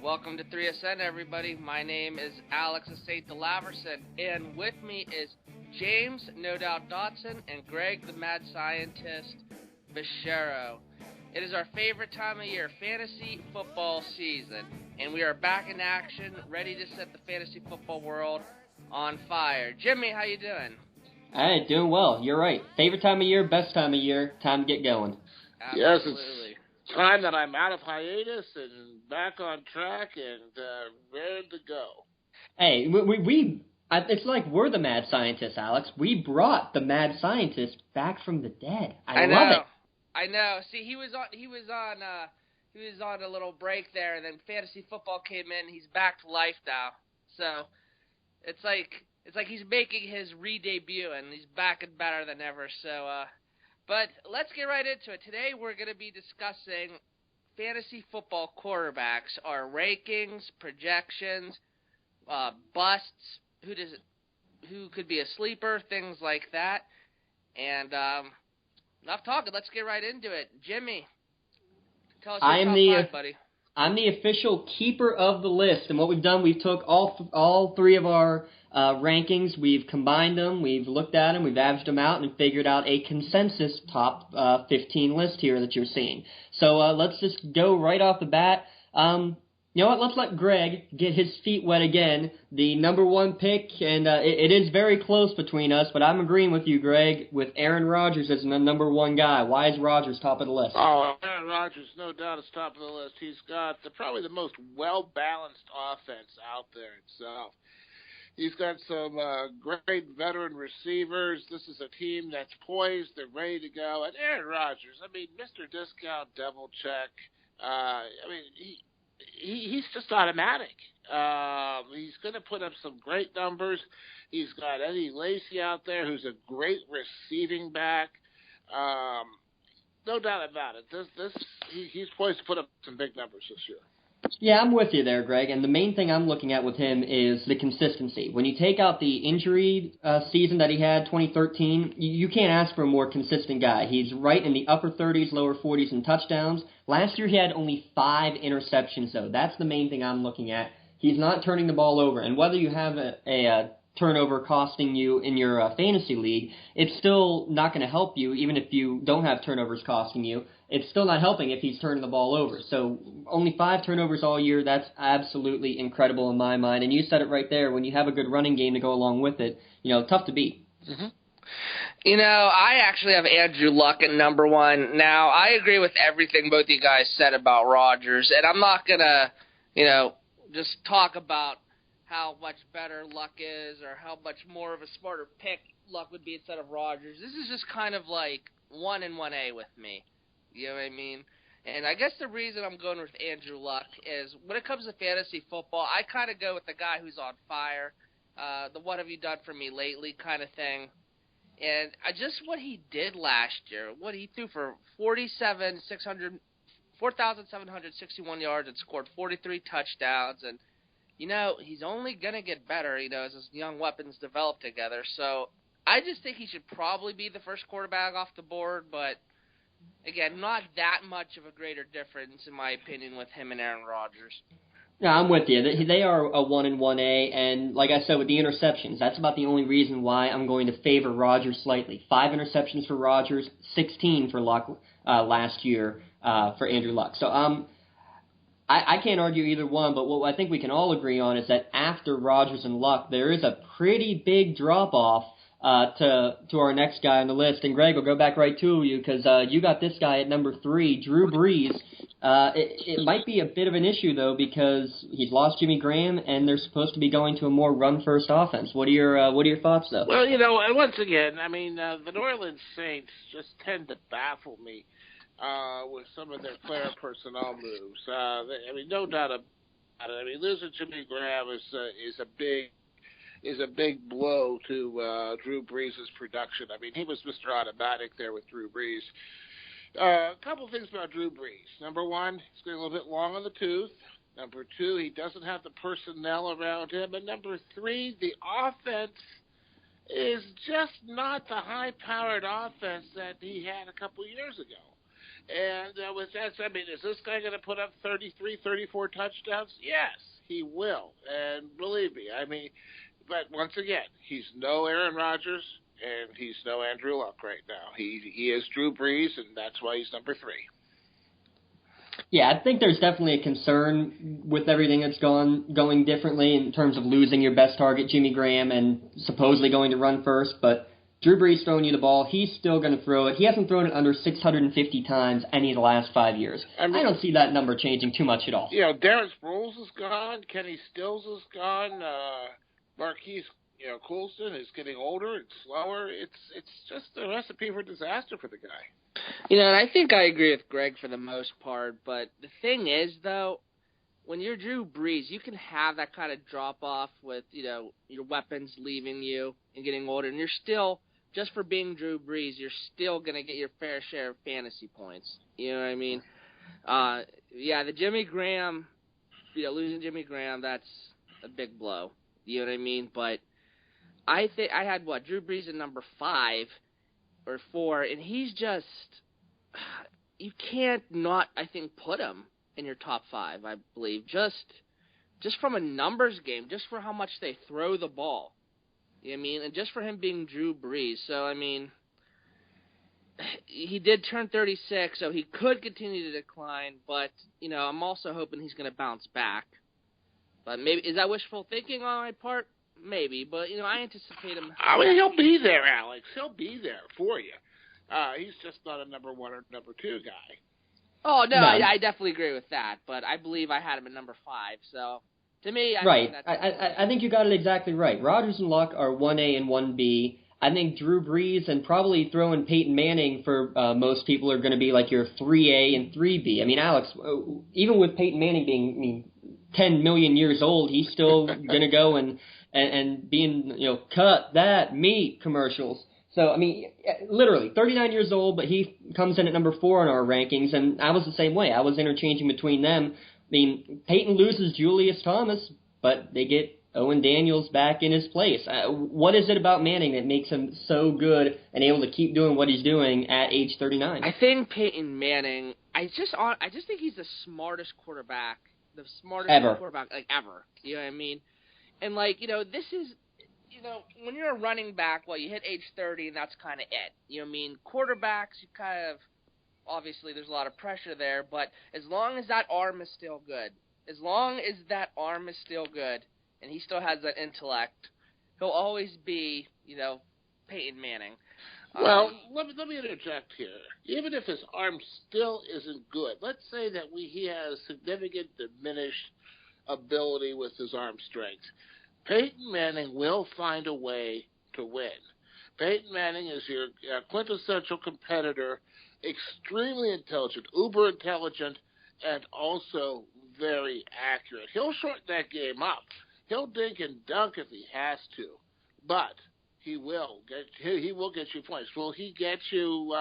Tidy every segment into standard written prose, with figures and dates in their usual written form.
Welcome to 3SN, everybody. My name is Alex of St. Delaverson, and with me is James, No Doubt Dotson, and Greg, the Mad Scientist, Bichero. It is our favorite time of year, fantasy football season, and we are back in action, ready to set the fantasy football world on fire. Jimmy, how you doing? Hey, doing well. You're right. Favorite time of year, best time of year. Time to get going. Absolutely. Yes, it's time that I'm out of hiatus and back on track and ready to go. Hey, it's like we're the mad scientists, Alex. We brought the mad scientist back from the dead. I love it. I know. See, he was on a little break there, and then fantasy football came in. He's back to life now. So it's like he's making his re-debut, and he's back and better than ever. So, but let's get right into it. Today we're going to be discussing fantasy football quarterbacks, our rankings, projections, busts, who could be a sleeper, things like that. And enough talking. Let's get right into it. Jimmy, tell us your top five, buddy. I'm the official keeper of the list, and what we've done, we've took all three of our rankings, we've combined them, we've looked at them, we've averaged them out, and figured out a consensus top 15 list here that you're seeing. So let's just go right off the bat. You know what? Let's let Greg get his feet wet again. The number one pick, and it is very close between us, but I'm agreeing with you, Greg, with Aaron Rodgers as the number one guy. Why is Rodgers top of the list? Oh, Aaron Rodgers, no doubt, is top of the list. He's got probably the most well-balanced offense out there himself. He's got some great veteran receivers. This is a team that's poised. They're ready to go. And Aaron Rodgers, I mean, Mr. Discount, Devil Check. He's just automatic. He's going to put up some great numbers. He's got Eddie Lacy out there, who's a great receiving back. No doubt about it. He's poised to put up some big numbers this year. Yeah, I'm with you there, Greg, and the main thing I'm looking at with him is the consistency. When you take out the injury season that he had, 2013, you can't ask for a more consistent guy. He's right in the upper 30s, lower 40s in touchdowns. Last year he had only 5 interceptions, though. That's the main thing I'm looking at. He's not turning the ball over, and whether you have a turnover costing you in your fantasy league, it's still not going to help you, even if you don't have turnovers costing you. It's still not helping if he's turning the ball over. So only 5 turnovers all year, that's absolutely incredible in my mind. And you said it right there, when you have a good running game to go along with it, tough to beat. Mm-hmm. I actually have Andrew Luck at number one. Now, I agree with everything both you guys said about Rodgers, and I'm not going to, just talk about how much better Luck is or how much more of a smarter pick Luck would be instead of Rodgers. This is just kind of like 1 and 1A with me. You know what I mean? And I guess the reason I'm going with Andrew Luck is when it comes to fantasy football, I kind of go with the guy who's on fire, the what have you done for me lately kind of thing. And what he did last year, what he threw for 4,761 yards and scored 43 touchdowns. And, he's only going to get better, as his young weapons develop together. So I just think he should probably be the first quarterback off the board, but again, not that much of a greater difference, in my opinion, with him and Aaron Rodgers. Yeah, I'm with you. They are a 1 and 1A, and like I said, with the interceptions, that's about the only reason why I'm going to favor Rodgers slightly. 5 interceptions for Rodgers, 16 for Luck last year for Andrew Luck. So I can't argue either one, but what I think we can all agree on is that after Rodgers and Luck, there is a pretty big drop-off to our next guy on the list. And Greg, will go back right to you because you got this guy at number 3, Drew Brees. It might be a bit of an issue, though, because he's lost Jimmy Graham, and they're supposed to be going to a more run-first offense. What are your thoughts, though? Well, once again, the New Orleans Saints just tend to baffle me with some of their player personnel moves. No doubt about it. Losing Jimmy Graham is a big blow to Drew Brees' production. He was Mr. Automatic there with Drew Brees. A couple of things about Drew Brees. Number one, he's getting a little bit long on the tooth. Number two, he doesn't have the personnel around him. And number three, the offense is just not the high-powered offense that he had a couple years ago. And with that, I mean, is this guy going to put up 33, 34 touchdowns? Yes, he will. And believe me, I mean, but once again, he's no Aaron Rodgers and he's no Andrew Luck right now. He is Drew Brees, and that's why he's number 3. Yeah, I think there's definitely a concern with everything that's going differently in terms of losing your best target, Jimmy Graham, and supposedly going to run first. But Drew Brees throwing you the ball, he's still going to throw it. He hasn't thrown it under 650 times any of the last 5 years. I don't see that number changing too much at all. You know, Darren Sproles is gone. Kenny Stills is gone. Marquise, Coulson is getting older and slower. It's just a recipe for disaster for the guy. And I think I agree with Greg for the most part, but the thing is, though, when you're Drew Brees, you can have that kind of drop-off with, your weapons leaving you and getting older, and you're still, just for being Drew Brees, you're still going to get your fair share of fantasy points. You know what I mean? The Jimmy Graham, losing Jimmy Graham, that's a big blow. You know what I mean? But I think I had, Drew Brees at number 5 or 4, and he's just, you can't not, I think, put him in your top 5, I believe, just from a numbers game, just for how much they throw the ball. You know what I mean? And just for him being Drew Brees. So, I mean, he did turn 36, so he could continue to decline, but, I'm also hoping he's going to bounce back. But maybe, is that wishful thinking on my part? Maybe, but, I anticipate him. I mean, he'll be there, Alex. He'll be there for you. He's just not a number 1 or number 2 guy. Oh, no, I definitely agree with that, but I believe I had him at number 5, so to me, I think you got it exactly right. Rodgers and Luck are 1A and 1B. I think Drew Brees and probably throwing Peyton Manning for most people are going to be like your 3A and 3B. I mean, Alex, even with Peyton Manning being 10 million years old, he's still going to go and being, cut that meat commercials. So, I mean, literally, 39 years old, but he comes in at number 4 in our rankings, and I was the same way. I was interchanging between them. I mean, Peyton loses Julius Thomas, but they get Owen Daniels back in his place. What is it about Manning that makes him so good and able to keep doing what he's doing at age 39? I think Peyton Manning, I just think he's the smartest quarterback, quarterback ever. You know what I mean? And, this is, when you're a running back, you hit age 30, and that's kind of it. You know what I mean? Quarterbacks, you kind of, obviously there's a lot of pressure there, but as long as that arm is still good, and he still has that intellect, he'll always be, Peyton Manning. Well, let me interject here. Even if his arm still isn't good, let's say that he has significant diminished ability with his arm strength. Peyton Manning will find a way to win. Peyton Manning is your quintessential competitor, extremely intelligent, uber intelligent, and also very accurate. He'll shorten that game up. He'll dink and dunk if he has to, but he will get you points. Will he get you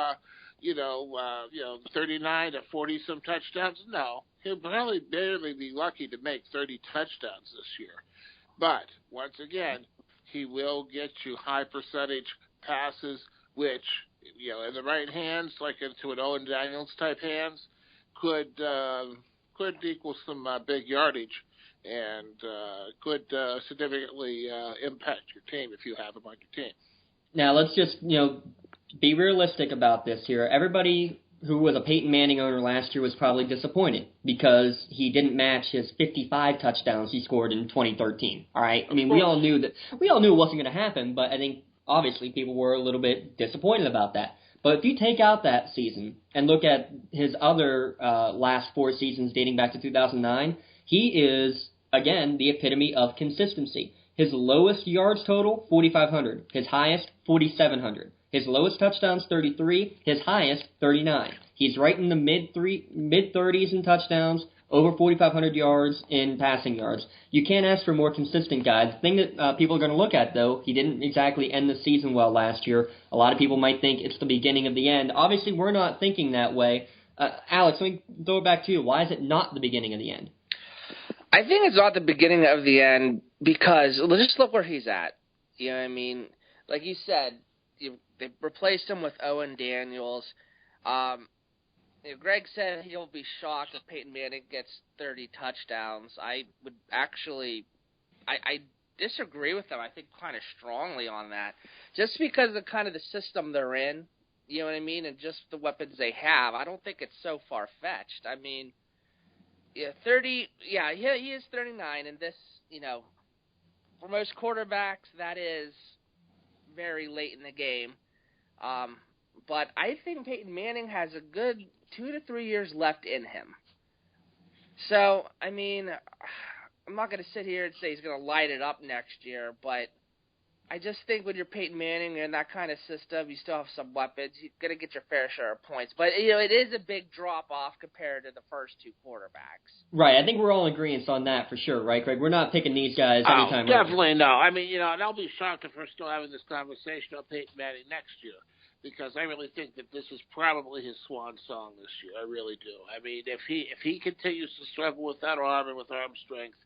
39 to 40 some touchdowns? No, he'll probably barely be lucky to make 30 touchdowns this year. But once again, he will get you high percentage passes, which in the right hands, like into an Owen Daniels type hands, could equal some big yardage and could significantly impact your team if you have him on your team. Now let's just be realistic about this here. Everybody who was a Peyton Manning owner last year was probably disappointed because he didn't match his 55 touchdowns he scored in 2013. All right, I mean we all knew it wasn't going to happen, but I think obviously people were a little bit disappointed about that. But if you take out that season and look at his other last 4 seasons dating back to 2009, he is, again, the epitome of consistency. His lowest yards total, 4,500. His highest, 4,700. His lowest touchdowns, 33. His highest, 39. He's right in the mid-30s in touchdowns, over 4,500 yards in passing yards. You can't ask for a more consistent guy. The thing that people are going to look at, though, he didn't exactly end the season well last year. A lot of people might think it's the beginning of the end. Obviously, we're not thinking that way. Alex, let me throw it back to you. Why is it not the beginning of the end? I think it's not the beginning of the end because just look where he's at. You know what I mean? Like you said, they replaced him with Owen Daniels. Greg said he'll be shocked if Peyton Manning gets 30 touchdowns. I would actually, I disagree with them. I think kind of strongly on that, just because of kind of the system they're in. You know what I mean, and just the weapons they have. I don't think it's so far fetched. I mean, yeah, 30. Yeah, he is 39, and this, for most quarterbacks, that is very late in the game. But I think Peyton Manning has a good 2 to 3 years left in him. So, I mean, I'm not going to sit here and say he's going to light it up next year, but I just think when you're Peyton Manning and that kind of system, you still have some weapons. You're going to get your fair share of points. But, it is a big drop-off compared to the first two quarterbacks. Right. I think we're all in agreement on that for sure, right, Greg? We're not picking these guys anytime. Definitely no. I mean, and I'll be shocked if we're still having this conversation on Peyton Manning next year, because I really think that this is probably his swan song this year. I really do. I mean, if he continues to struggle with that arm and with arm strength,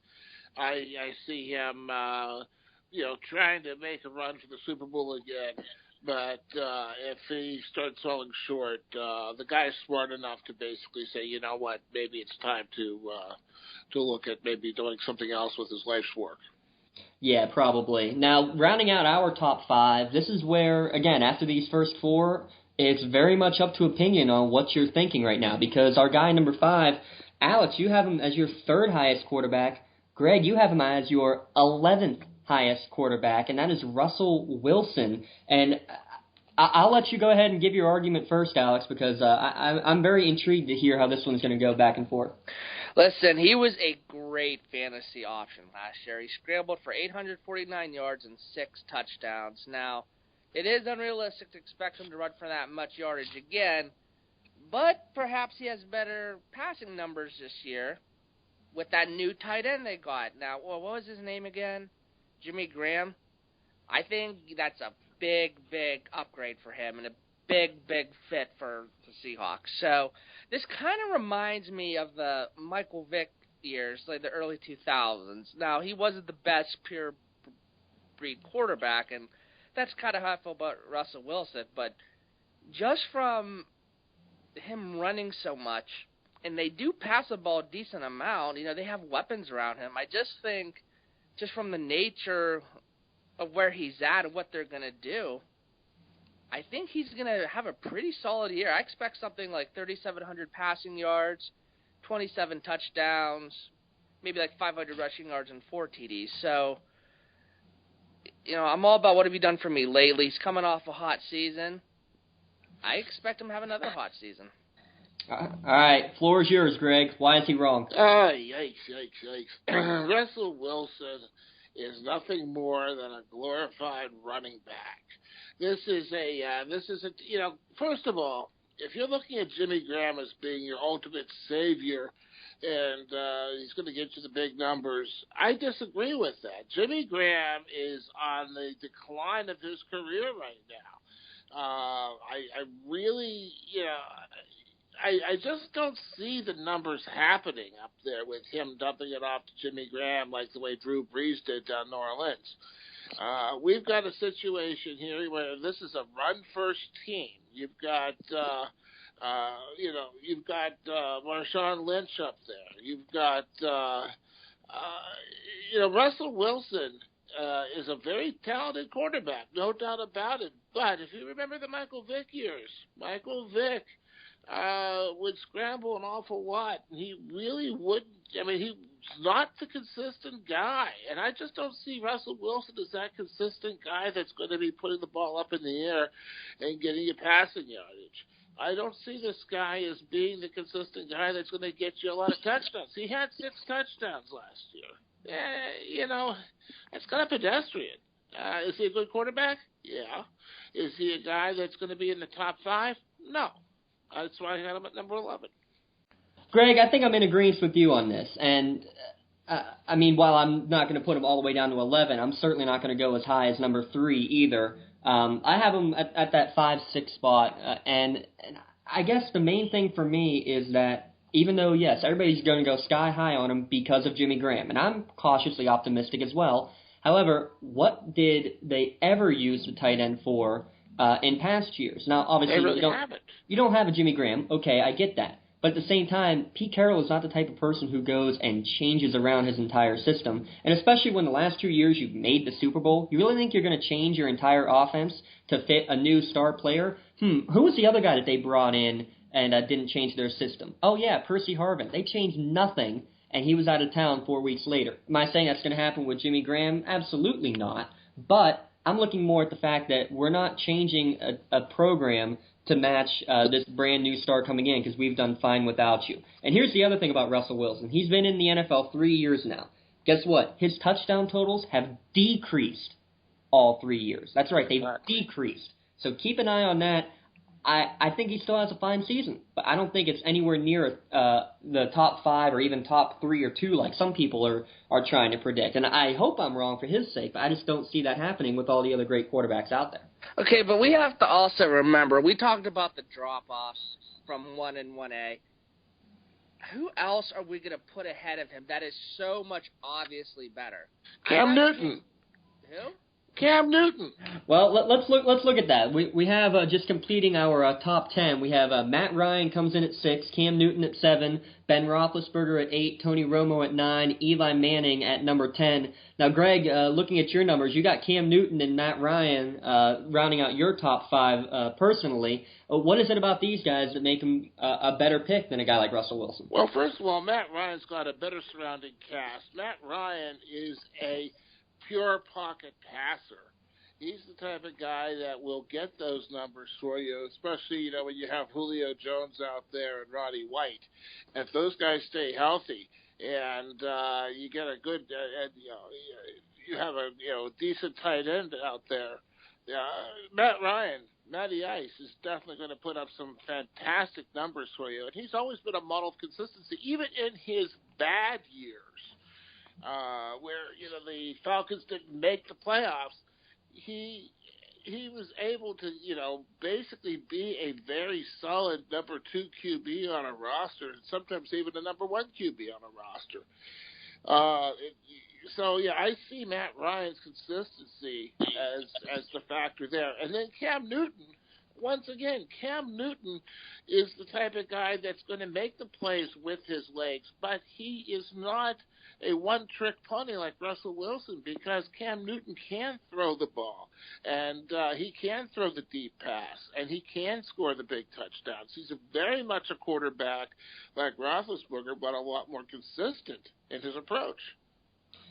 I see him, trying to make a run for the Super Bowl again. But if he starts falling short, the guy's smart enough to basically say, you know what, maybe it's time to look at maybe doing something else with his life's work. Yeah, probably. Now, rounding out our top five, this is where, again, after these first four, it's very much up to opinion on what you're thinking right now, because our guy number 5, Alex, you have him as your 3rd highest quarterback. Greg, you have him as your 11th highest quarterback, and that is Russell Wilson. And I'll let you go ahead and give your argument first, Alex, because I'm very intrigued to hear how this one's going to go back and forth. Listen, he was a great fantasy option last year. He scrambled for 849 yards and 6 touchdowns. Now, it is unrealistic to expect him to run for that much yardage again, but perhaps he has better passing numbers this year with that new tight end they got. Now, what was his name again? Jimmy Graham. I think that's a big, big upgrade for him and a big, big fit for the Seahawks. So this kind of reminds me of the Michael Vick years, like the early 2000s. Now, he wasn't the best pure breed quarterback, and that's kind of how I feel about Russell Wilson. But just from him running so much, and they do pass the ball a decent amount, they have weapons around him. I just think just from the nature of where he's at and what they're going to do, I think he's going to have a pretty solid year. I expect something like 3,700 passing yards, 27 touchdowns, maybe like 500 rushing yards and 4 TDs. So, I'm all about what have you done for me lately. He's coming off a hot season. I expect him to have another hot season. All right, floor is yours, Greg. Why is he wrong? Yikes. Russell Wilson is nothing more than a glorified running back. This is first of all, if you're looking at Jimmy Graham as being your ultimate savior and he's going to get you the big numbers, I disagree with that. Jimmy Graham is on the decline of his career right now. I really, I just don't see the numbers happening up there with him dumping it off to Jimmy Graham like the way Drew Brees did down New Orleans. We've got a situation here where this is a run-first team. You've got, Marshawn Lynch up there. You've got, Russell Wilson is a very talented quarterback, no doubt about it. But if you remember the Michael Vick years, Michael Vick would scramble an awful lot. He really wouldn't. I mean, he's not the consistent guy. And I just don't see Russell Wilson as that consistent guy that's going to be putting the ball up in the air and getting you passing yardage. I don't see this guy as being the consistent guy that's going to get you a lot of touchdowns. He had 6 touchdowns last year. It's kind of pedestrian. Is he a good quarterback? Yeah. Is he a guy that's going to be in the top 5? No. That's why I got him at number 11. Greg, I think I'm in agreement with you on this. And, while I'm not going to put him all the way down to 11, I'm certainly not going to go as high as number 3 either. I have him at that 5-6 spot. And I guess the main thing for me is that even though, yes, everybody's going to go sky high on him because of Jimmy Graham, and I'm cautiously optimistic as well. However, what did they ever use the tight end for in past years. Now, obviously, They really haven't. You don't have a Jimmy Graham. Okay, I get that. But at the same time, Pete Carroll is not the type of person who goes and changes around his entire system. And especially when the last 2 years you've made the Super Bowl, you really think you're going to change your entire offense to fit a new star player? Who was the other guy that they brought in and didn't change their system? Oh, yeah, Percy Harvin. They changed nothing, and he was out of town 4 weeks later. Am I saying that's going to happen with Jimmy Graham? Absolutely not. But I'm looking more at the fact that we're not changing a program to match this brand new star coming in because we've done fine without you. And here's the other thing about Russell Wilson. He's been in the NFL 3 years now. Guess what? His touchdown totals have decreased all 3 years. That's right, they've decreased. So keep an eye on that. I think he still has a fine season, but I don't think it's anywhere near the top 5 or even top 3 or 2 like some people are trying to predict. And I hope I'm wrong for his sake, but I just don't see that happening with all the other great quarterbacks out there. Okay, but we have to also remember, we talked about the drop-offs from 1 and 1A. Who else are we going to put ahead of him that is so much obviously better? Cam Newton. Who? Cam Newton. Well, let's look at that. We have just completing our top 10. We have Matt Ryan comes in at 6, Cam Newton at 7, Ben Roethlisberger at 8, Tony Romo at 9, Eli Manning at number 10. Now, Greg, looking at your numbers, you got Cam Newton and Matt Ryan rounding out your top 5 personally. What is it about these guys that make them a better pick than a guy like Russell Wilson? Well, first of all, Matt Ryan's got a better surrounding cast. Matt Ryan is a pure pocket passer. He's the type of guy that will get those numbers for you, especially, when you have Julio Jones out there and Roddy White. If those guys stay healthy and you get a good, you have a decent tight end out there, Matt Ryan, Matty Ice, is definitely going to put up some fantastic numbers for you. And he's always been a model of consistency, even in his bad years. Where the Falcons didn't make the playoffs, he was able to basically be a very solid number 2 QB on a roster, and sometimes even a number 1 QB on a roster. So I see Matt Ryan's consistency as the factor there, and then Cam Newton. Once again, Cam Newton is the type of guy that's going to make the plays with his legs, but he is not a one-trick pony like Russell Wilson, because Cam Newton can throw the ball, and he can throw the deep pass, and he can score the big touchdowns. He's very much a quarterback like Roethlisberger, but a lot more consistent in his approach.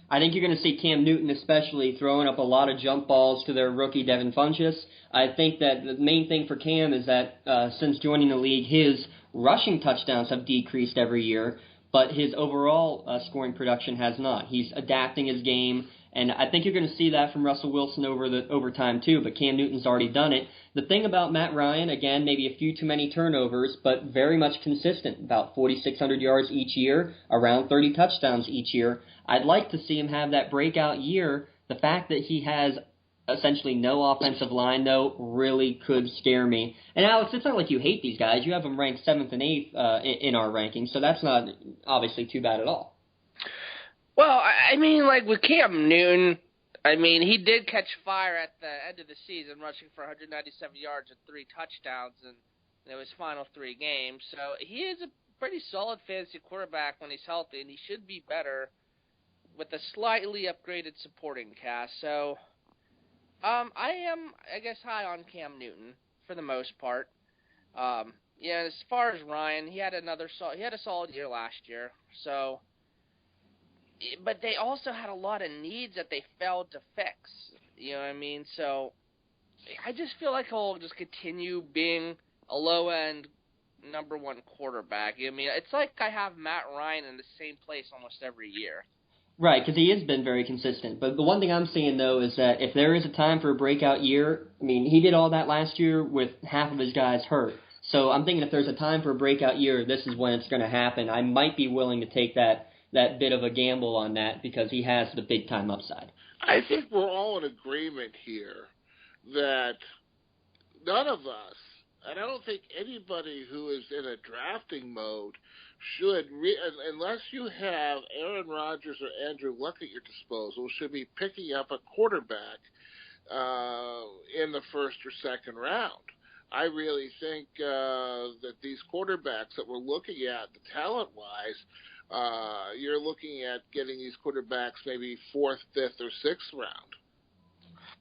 I think you're going to see Cam Newton especially throwing up a lot of jump balls to their rookie Devin Funchess. I think that the main thing for Cam is that since joining the league, his rushing touchdowns have decreased every year, but his overall scoring production has not. He's adapting his game, and I think you're going to see that from Russell Wilson over time too, but Cam Newton's already done it. The thing about Matt Ryan, again, maybe a few too many turnovers, but very much consistent, about 4,600 yards each year, around 30 touchdowns each year. I'd like to see him have that breakout year. The fact that he has essentially no offensive line, though, really could scare me. And, Alex, it's not like you hate these guys. You have them ranked 7th and 8th in our rankings, so that's not obviously too bad at all. Well, I mean, like with Cam Newton, I mean, he did catch fire at the end of the season, rushing for 197 yards and 3 touchdowns in his final 3 games. So he is a pretty solid fantasy quarterback when he's healthy, and he should be better with a slightly upgraded supporting cast. So I am, I guess, high on Cam Newton for the most part. As far as Ryan, he had a solid year last year. So, but they also had a lot of needs that they failed to fix. You know what I mean? So I just feel like he'll just continue being a low-end number 1 quarterback. I mean, it's like I have Matt Ryan in the same place almost every year. Right, because he has been very consistent. But the one thing I'm seeing, though, is that if there is a time for a breakout year, I mean, he did all that last year with half of his guys hurt. So I'm thinking if there's a time for a breakout year, this is when it's going to happen. I might be willing to take that bit of a gamble on that because he has the big-time upside. I think we're all in agreement here that none of us, and I don't think anybody who is in a drafting mode should, unless you have Aaron Rodgers or Andrew Luck at your disposal, should be picking up a quarterback in the first or second round. I really think that these quarterbacks that we're looking at, the talent-wise, you're looking at getting these quarterbacks maybe fourth, fifth, or sixth round.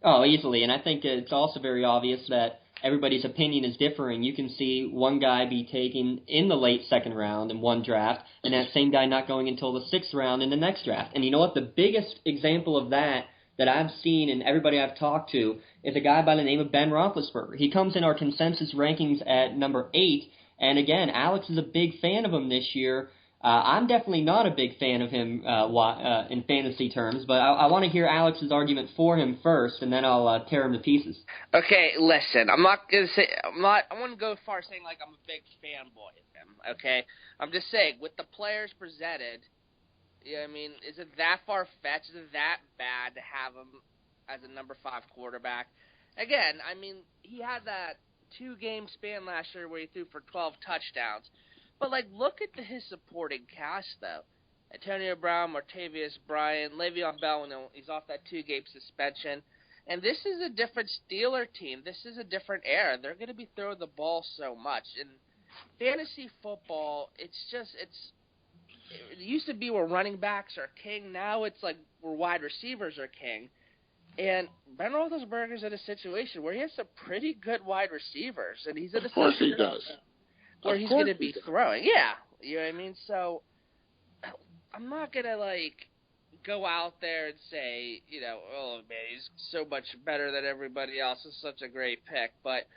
Oh, easily. And I think it's also very obvious that everybody's opinion is differing. You can see one guy be taken in the late second round in one draft, and that same guy not going until the sixth round in the next draft. And you know what? The biggest example of that I've seen and everybody I've talked to is a guy by the name of Ben Roethlisberger. He comes in our consensus rankings at number 8, and again, Alex is a big fan of him this year. I'm definitely not a big fan of him in fantasy terms, but I want to hear Alex's argument for him first, and then I'll tear him to pieces. Okay, listen, I wouldn't go far saying like I'm a big fanboy of him, okay? I'm just saying, with the players presented, yeah, I mean, is it that far-fetched? Is it that bad to have him as a number 5 quarterback? Again, I mean, he had that 2-game span last year where he threw for 12 touchdowns. But, like, look at his supporting cast, though. Antonio Brown, Martavius Bryant, Le'Veon Bell, he's off that 2-game suspension. And this is a different Steeler team. This is a different era. They're going to be throwing the ball so much. And fantasy football, it used to be where running backs are king. Now it's like where wide receivers are king. And Ben Roethlisberger's in a situation where he has some pretty good wide receivers. And he's in a situation. Of course he does. Where he's going to be throwing. Yeah. You know what I mean? So I'm not going to, like, go out there and say, you know, oh, man, he's so much better than everybody else. It's such a great pick. But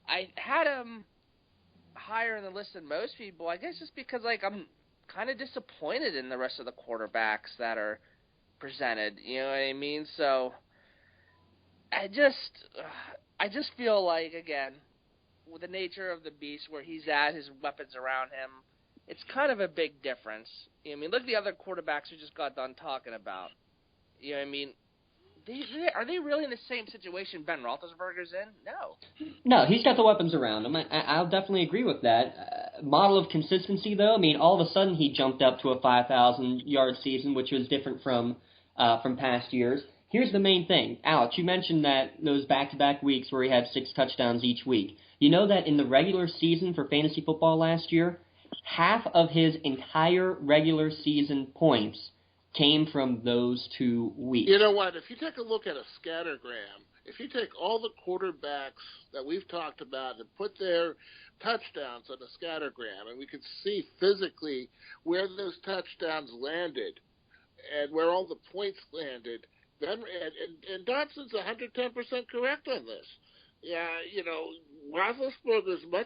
I had him higher in the list than most people, I guess just because, like, I'm kind of disappointed in the rest of the quarterbacks that are presented. You know what I mean? So I just feel like, again, with the nature of the beast, where he's at, his weapons around him, it's kind of a big difference. You know what I mean? Look at the other quarterbacks we just got done talking about. You know what I mean? Are they really in the same situation Ben Roethlisberger's in? No, he's got the weapons around him. I'll definitely agree with that. Model of consistency, though, I mean, all of a sudden he jumped up to a 5,000-yard season, which was different from past years. Here's the main thing. Alex, you mentioned that those back-to-back weeks where he had 6 touchdowns each week. You know that in the regular season for fantasy football last year, half of his entire regular season points came from those 2 weeks. You know what? If you take a look at a scattergram, if you take all the quarterbacks that we've talked about and put their touchdowns on a scattergram, and we could see physically where those touchdowns landed and where all the points landed, then and Dotson's 110% correct on this. Yeah, you know, much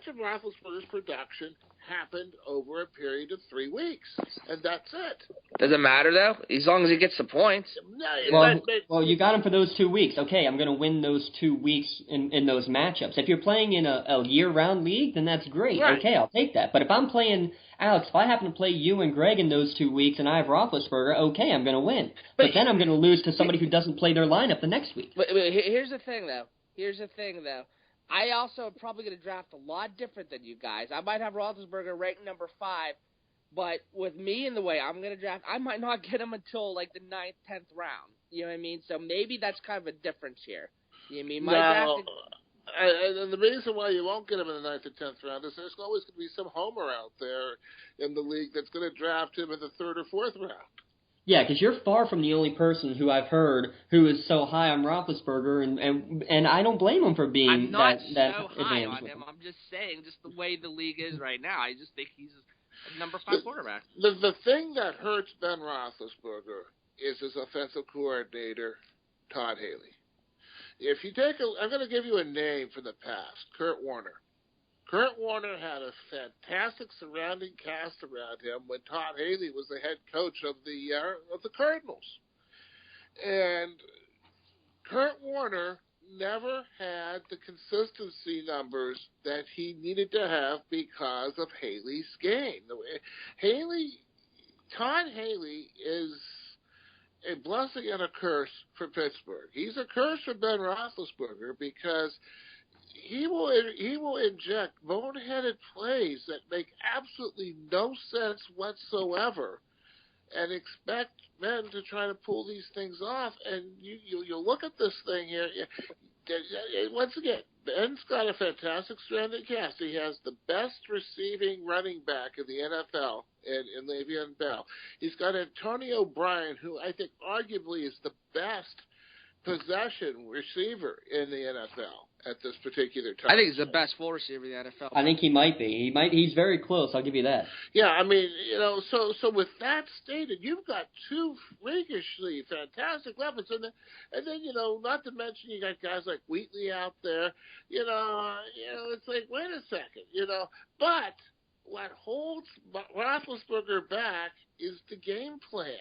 of Roethlisberger's production happened over a period of 3 weeks, and that's it. Does it matter, though? As long as he gets the points. No, well, you got him for those 2 weeks. Okay, I'm going to win those 2 weeks in those matchups. If you're playing in a year-round league, then that's great. Right. Okay, I'll take that. But if I'm playing, Alex, if I happen to play you and Greg in those 2 weeks and I have Roethlisberger, okay, I'm going to win. But then I'm going to lose to somebody who doesn't play their lineup the next week. But here's the thing, though. I also am probably going to draft a lot different than you guys. I might have Roethlisberger ranked number 5, but with me in the way I'm going to draft, I might not get him until like the 9th, 10th round. You know what I mean? So maybe that's kind of a difference here. You know what I mean? And the reason why you won't get him in the 9th or 10th round is there's always going to be some homer out there in the league that's going to draft him in the 3rd or 4th round. Yeah, because you're far from the only person who I've heard who is so high on Roethlisberger, and I don't blame him for being I'm not that so high on him. I'm just saying, just the way the league is right now, I just think he's a number 5 quarterback. The thing that hurts Ben Roethlisberger is his offensive coordinator, Todd Haley. If you take I'm going to give you a name from the past, Kurt Warner. Kurt Warner had a fantastic surrounding cast around him when Todd Haley was the head coach of the Cardinals. And Kurt Warner never had the consistency numbers that he needed to have because of Haley's game. Todd Haley is a blessing and a curse for Pittsburgh. He's a curse for Ben Roethlisberger because he will inject boneheaded plays that make absolutely no sense whatsoever and expect men to try to pull these things off. And you look at this thing here. Once again, Ben's got a fantastic stranded cast. He has the best receiving running back in the NFL in Le'Veon Bell. He's got Antonio Bryan, who I think arguably is the best possession receiver in the NFL at this particular time. I think he's the best full receiver in the NFL. I think he might be. He's very close. I'll give you that. Yeah, I mean, so with that stated, you've got two freakishly fantastic weapons, and then not to mention you got guys like Wheatley out there. It's like, wait a second, but what holds Roethlisberger back is the game plan.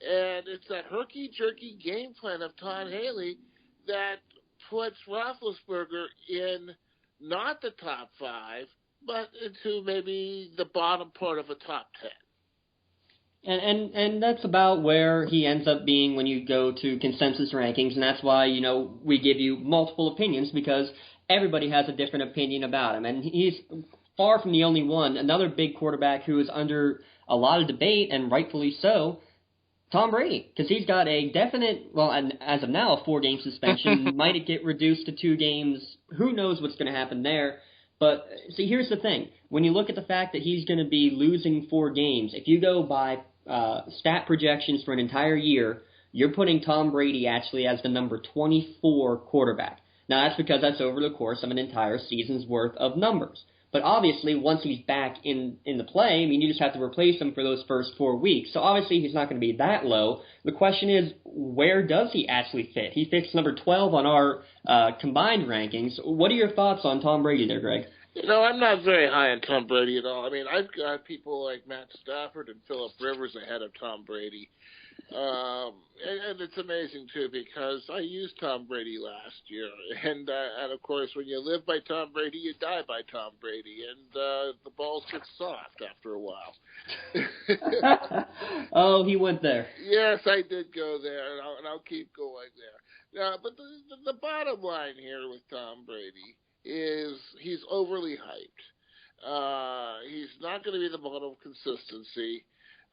And it's that herky-jerky game plan of Todd Haley that puts Roethlisberger in not the top 5, but into maybe the bottom part of a top 10. And that's about where he ends up being when you go to consensus rankings, and that's why, we give you multiple opinions, because everybody has a different opinion about him. And he's far from the only one. Another big quarterback who is under a lot of debate, and rightfully so, Tom Brady, because he's got a definite, and as of now, a 4-game suspension. Might it get reduced to 2 games? Who knows what's going to happen there? But, see, here's the thing. When you look at the fact that he's going to be losing 4 games, if you go by stat projections for an entire year, you're putting Tom Brady actually as the number 24 quarterback. Now, that's because that's over the course of an entire season's worth of numbers. But obviously, once he's back in the play, you just have to replace him for those first 4 weeks. So obviously, he's not going to be that low. The question is, where does he actually fit? He fits number 12 on our combined rankings. What are your thoughts on Tom Brady there, Greg? I'm not very high on Tom Brady at all. I mean, I've got people like Matt Stafford and Phillip Rivers ahead of Tom Brady. And it's amazing, too, because I used Tom Brady last year. And of course, when you live by Tom Brady, you die by Tom Brady. And the balls get soft after a while. Oh, he went there. Yes, I did go there, and I'll keep going there. But the bottom line here with Tom Brady is he's overly hyped. He's not going to be the model of consistency.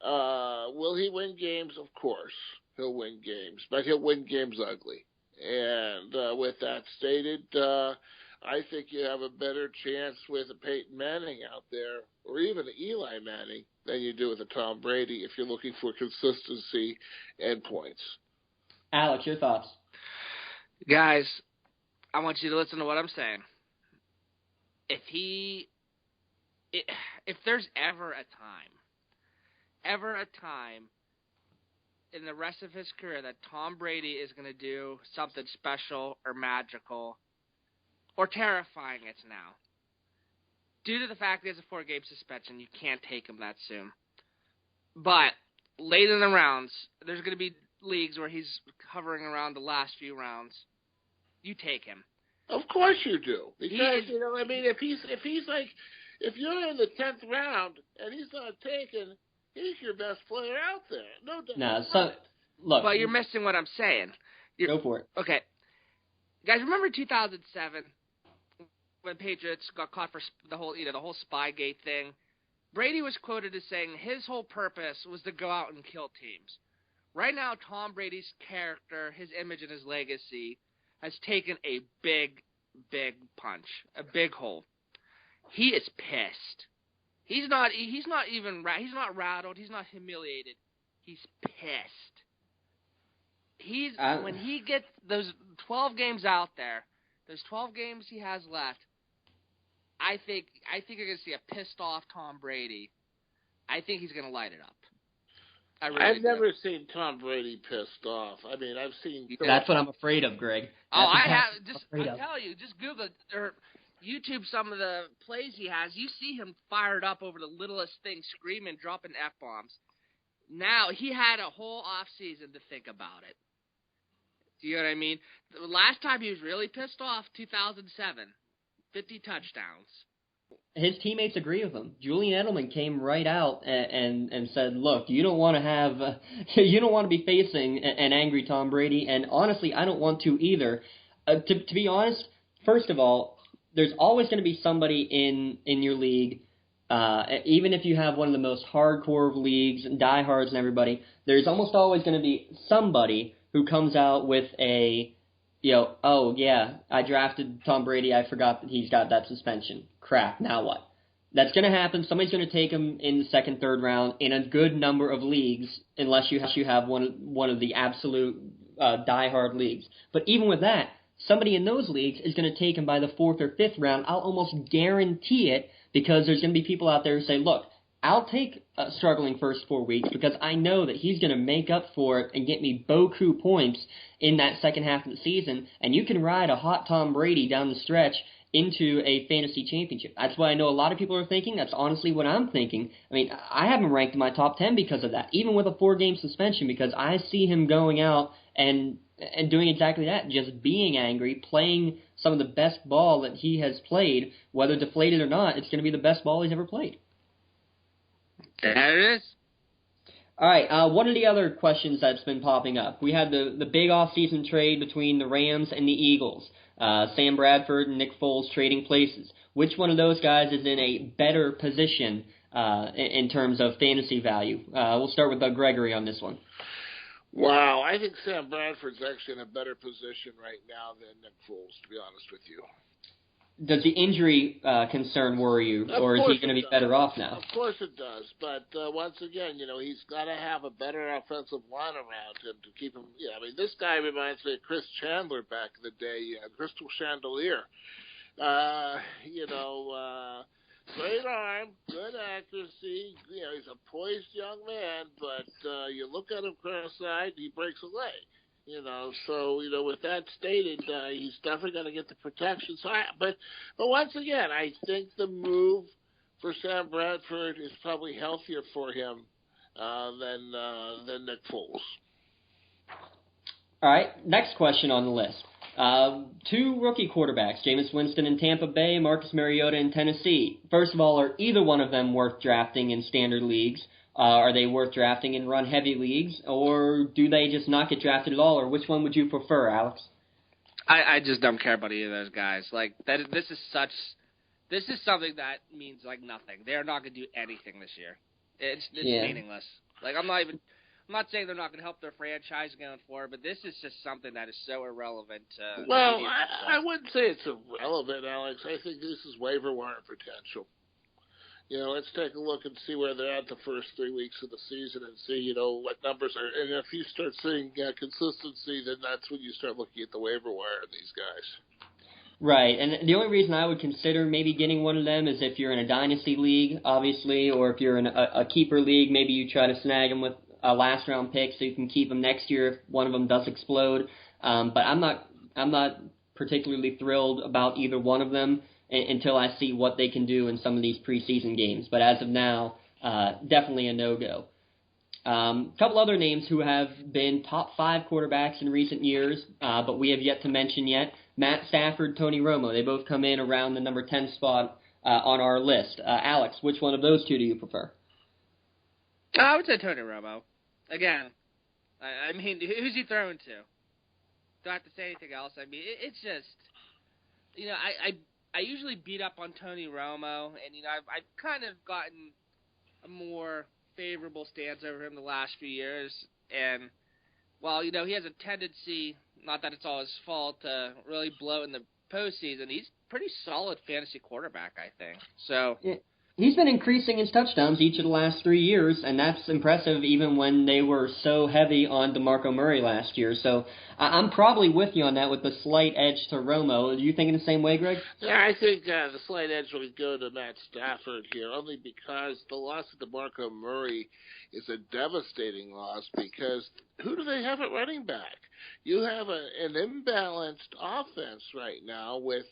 Will he win games? Of course, he'll win games, but he'll win games ugly. And with that stated, I think you have a better chance with a Peyton Manning out there, or even an Eli Manning, than you do with a Tom Brady if you're looking for consistency and points. Alex, your thoughts? Guys, I want you to listen to what I'm saying. If there's ever a time in the rest of his career that Tom Brady is going to do something special or magical or terrifying, it's now. Due to the fact that he has a 4-game suspension, you can't take him that soon. But late in the rounds, there's going to be leagues where he's hovering around the last few rounds. You take him. Of course you do. Because, if you're in the 10th round and he's not taken, he's your best player out there. No doubt. Look. But you're missing what I'm saying. Go for it. Okay. Guys, remember 2007 when Patriots got caught for the whole Spygate thing? Brady was quoted as saying his whole purpose was to go out and kill teams. Right now, Tom Brady's character, his image, and his legacy has taken a big, big punch, a big hole. He is pissed. He's not rattled. He's not humiliated. He's pissed. When he gets those 12 games out there, those 12 games he has left, I think you're going to see a pissed off Tom Brady. I think he's going to light it up. I've never seen Tom Brady pissed off. I mean, I've seen. That's what I'm afraid of, Greg. I have. I tell you, just Google or YouTube some of the plays he has. You see him fired up over the littlest thing, screaming, dropping F-bombs. Now he had a whole off season to think about it. Do you know what I mean? The last time he was really pissed off, 2007, 50 touchdowns. His teammates agree with him. Julian Edelman came right out and said, "Look, you don't want to be facing an angry Tom Brady, and honestly, I don't want to either." To be honest, first of all, there's always going to be somebody in your league even if you have one of the most hardcore of leagues and diehards and everybody, there's almost always going to be somebody who comes out with a, oh yeah, I drafted Tom Brady, I forgot that he's got that suspension. Crap, now what? That's going to happen. Somebody's going to take him in the second, third round in a good number of leagues, unless you have one of the absolute diehard leagues. But even with that, somebody in those leagues is going to take him by the fourth or fifth round. I'll almost guarantee it, because there's going to be people out there who say, look, I'll take a struggling first 4 weeks because I know that he's going to make up for it and get me beaucoup points in that second half of the season, and you can ride a hot Tom Brady down the stretch into a fantasy championship. That's what I know a lot of people are thinking. That's honestly what I'm thinking. I mean, I have him ranked in my top 10 because of that, even with a 4-game suspension, because I see him going out and doing exactly that, just being angry, playing some of the best ball that he has played, whether deflated or not. It's going to be the best ball he's ever played. There it is. All right, one of the other questions that's been popping up. We had the big off-season trade between the Rams and the Eagles. Sam Bradford and Nick Foles trading places. Which one of those guys is in a better position in terms of fantasy value? We'll start with Gregory on this one. Wow, I think Sam Bradford's actually in a better position right now than Nick Foles, to be honest with you. Does the injury concern worry you, or is he going to be better off now? Of course it does, but once again, he's got to have a better offensive line around him to keep him. Yeah, I mean, this guy reminds me of Chris Chandler back in the day, Crystal Chandelier. Great arm, good accuracy. He's a poised young man, but you look at him cross-eyed, he breaks a leg. With that stated, he's definitely going to get the protection. But once again, I think the move for Sam Bradford is probably healthier for him than Nick Foles. All right, next question on the list. 2 rookie quarterbacks, Jameis Winston in Tampa Bay, Marcus Mariota in Tennessee. First of all, are either one of them worth drafting in standard leagues? Are they worth drafting in run-heavy leagues, or do they just not get drafted at all, or which one would you prefer, Alex? I just don't care about either of those guys. Like, this is something that means, like, nothing. They're not going to do anything this year. It's meaningless. Like, I'm not saying they're not going to help their franchise going forward, but this is just something that is so irrelevant. Well, I wouldn't say it's irrelevant, Alex. I think this is waiver wire potential. Let's take a look and see where they're at the first 3 weeks of the season and see, what numbers are. And if you start seeing consistency, then that's when you start looking at the waiver wire of these guys. Right, and the only reason I would consider maybe getting one of them is if you're in a dynasty league, obviously, or if you're in a keeper league, maybe you try to snag them with a last-round pick so you can keep them next year if one of them does explode. But I'm not particularly thrilled about either one of them until I see what they can do in some of these preseason games. But as of now, definitely a no-go. A couple other names who have been top 5 quarterbacks in recent years, but we have yet to mention yet. Matt Stafford, Tony Romo. They both come in around the number 10 spot on our list. Alex, which one of those two do you prefer? I would say Tony Romo. Again, I mean, who's he throwing to? Don't have to say anything else. I mean, it's just, I usually beat up on Tony Romo, and I've kind of gotten a more favorable stance over him the last few years. And while he has a tendency, not that it's all his fault, to really blow in the postseason, he's pretty solid fantasy quarterback, I think. So. Yeah. He's been increasing his touchdowns each of the last 3 years, and that's impressive even when they were so heavy on DeMarco Murray last year. So I'm probably with you on that with the slight edge to Romo. Are you thinking the same way, Greg? Yeah, I think the slight edge would go to Matt Stafford here, only because the loss of DeMarco Murray is a devastating loss because who do they have at running back? You have an imbalanced offense right now with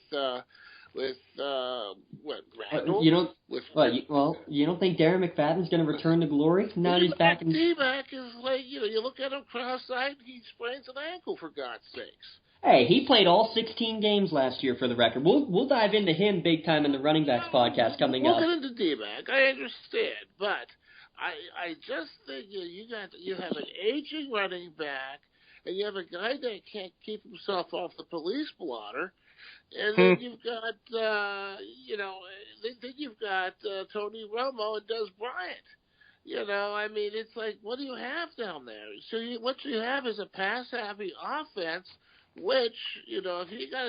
Randall? You don't think Darren McFadden's going to return to glory? Now he's back in. D-back is like, you look at him cross-eyed, he sprains an ankle, for God's sakes. Hey, he played all 16 games last year for the record. We'll dive into him big time in the Running Backs podcast coming up. We'll get into D-back. I understand, but I just think you have an aging running back, and you have a guy that can't keep himself off the police blotter. And then you've got, then you've got Tony Romo and Des Bryant. I mean, it's like, what do you have down there? So what you have is a pass-happy offense, which, if you're going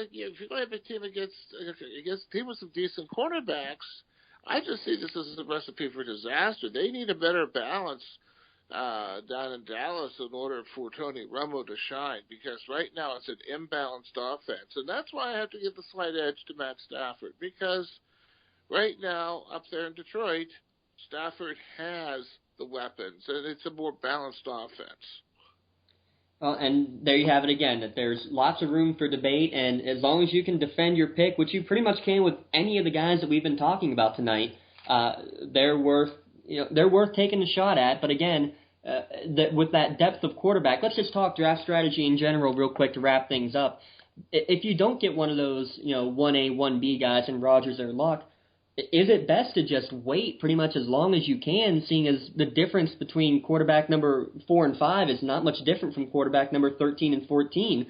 to have a team against a team with some decent quarterbacks, I just see this as a recipe for disaster. They need a better balance down in Dallas in order for Tony Romo to shine, because right now it's an imbalanced offense. And that's why I have to give the slight edge to Matt Stafford, because right now up there in Detroit, Stafford has the weapons, and it's a more balanced offense. Well, and there you have it again, that there's lots of room for debate, and as long as you can defend your pick, which you pretty much can with any of the guys that we've been talking about tonight, they're worth taking a shot at. But again, with that depth of quarterback, let's just talk draft strategy in general real quick to wrap things up. If you don't get one of those, 1A, 1B guys in Rodgers or Luck, is it best to just wait pretty much as long as you can, seeing as the difference between quarterback number 4 and 5 is not much different from quarterback number 13 and 14?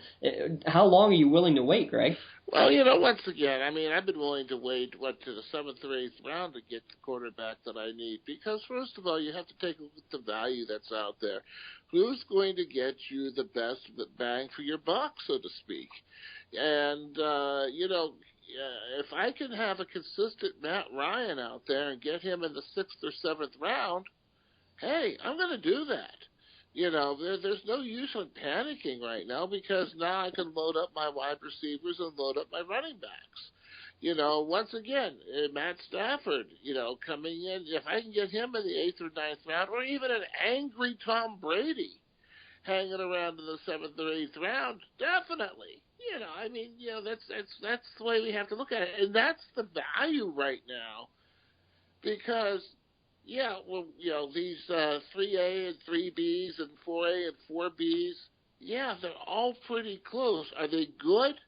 How long are you willing to wait, Greg? Well, once again, I mean, I've been willing to wait, to the 7th or 8th round to get the quarterback that I need, because first of all, you have to take a look at the value that's out there. Who's going to get you the best bang for your buck, so to speak? And, if I can have a consistent Matt Ryan out there and get him in the 6th or 7th round, hey, I'm going to do that. There's no use in panicking right now, because now I can load up my wide receivers and load up my running backs. Once again, Matt Stafford, coming in, if I can get him in the 8th or 9th round, or even an angry Tom Brady hanging around in the 7th or 8th round, definitely. That's the way we have to look at it. And that's the value right now, because, these 3A and 3Bs and 4A and 4Bs, they're all pretty close. Are they good?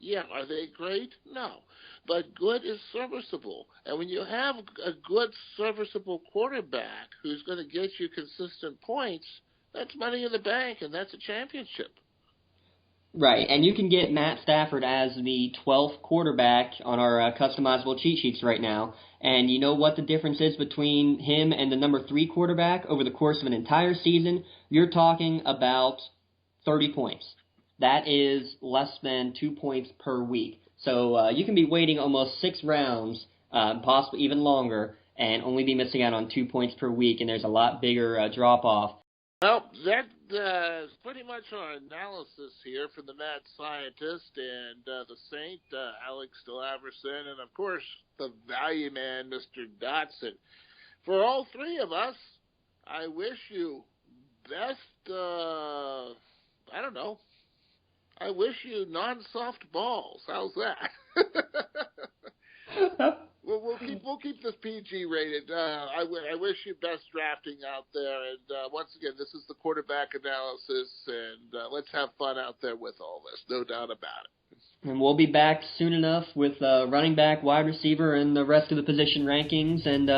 Yeah. Are they great? No. But good is serviceable. And when you have a good, serviceable quarterback who's going to get you consistent points, that's money in the bank, and that's a championship. Right, and you can get Matt Stafford as the 12th quarterback on our customizable cheat sheets right now. And you know what the difference is between him and the number 3 quarterback over the course of an entire season? You're talking about 30 points. That is less than 2 points per week. So you can be waiting almost 6 rounds, possibly even longer, and only be missing out on 2 points per week, and there's a lot bigger drop-off. Well, that is pretty much our analysis here from the Mad Scientist and the Saint, Alex DeLaverson, and, of course, the value man, Mr. Dotson. For all 3 of us, I wish you best, I wish you non-soft balls. How's that? We'll keep this PG rated. I wish you best drafting out there. And once again, this is the quarterback analysis, and let's have fun out there with all this. No doubt about it. And we'll be back soon enough with running back, wide receiver, and the rest of the position rankings. And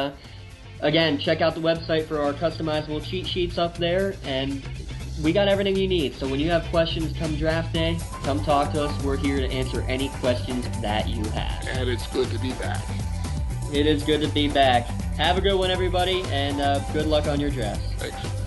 again, check out the website for our customizable cheat sheets up there. And we got everything you need. So when you have questions come draft day, come talk to us. We're here to answer any questions that you have. And it's good to be back. It is good to be back. Have a good one, everybody, and good luck on your drafts. Thanks.